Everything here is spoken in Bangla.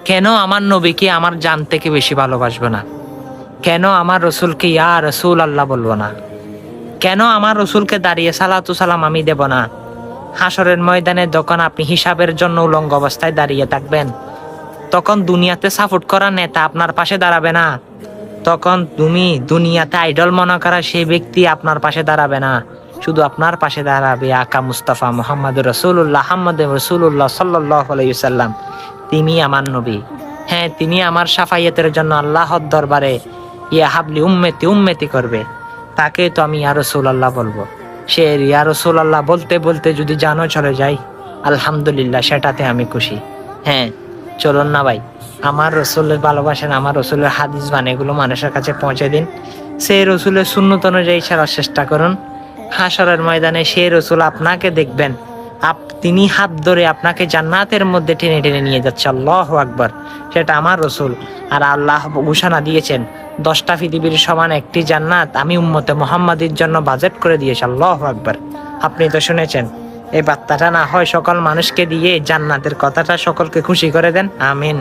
কেন আমার নবীকে আমার জান থেকে বেশি ভালোবাসবো না? কেন আমার রসুলকে ইয়া রসুল আল্লাহ বলবো না? কেন আমার রসুলকে দাঁড়িয়ে সালাতু সালাম আমি দেব না? হাসরের ময়দানে যখন আপনি হিসাবের জন্য উলঙ্গ অবস্থায় দাঁড়িয়ে থাকবেন, তখন দুনিয়াতে সাপোর্ট করা নেতা আপনার পাশে দাঁড়াবে না। তখন তুমি দুনিয়াতে আইডল মনে করা সেই ব্যক্তি আপনার পাশে দাঁড়াবে না। শুধু আপনার পাশে দাঁড়াবে আকা মুস্তাফা মোহাম্মদ রসুল্লাহ আহমদ রসুল্লাহ সাল্লাল্লাহু আলাইহি ওয়াসাল্লাম। তিনি আমার নবী। হ্যাঁ, তিনি আমার সাফাইয়াতের জন্য আল্লাহর দরবারে ইয়া হাবলি উম্মতি উম্মতি করবে। তাকে তো আমি ইয়া রাসূলুল্লাহ বলবো। সে ইয়া রাসূলুল্লাহ বলতে বলতে যদি জানো চলে যায়, আলহামদুলিল্লাহ, সেটাতে আমি খুশি। হ্যাঁ, চলুন না ভাই, আমার রসুলের ভালোবাসেন, আমার রসুলের হাদিস বাণী এগুলো মানুষের কাছে পৌঁছে দিন। সেই রসুলের সুন্নত অনুযায়ী চলার চেষ্টা করুন। হাসরের ময়দানে সেই রসুল আপনাকে দেখবেন, তিনি হাত ধরে আপনাকে জান্নাতের মধ্যে টেনে টেনে নিয়ে যাচ্ছে। আল্লাহু আকবার, সেটা আমার রসুল। আর আল্লাহ ঘোষণা দিয়েছেন 10টা পৃথিবীর সমান একটি জান্নাত আমি উম্মতে মুহাম্মাদির জন্য বাজেট করে দিয়েছি। আল্লাহু আকবার, আপনি তো শুনেছেন। এই বার্তাটা না হয় সকল মানুষকে দিয়ে জান্নাতের কথাটা সকলকে খুশি করে দেন। আমিন।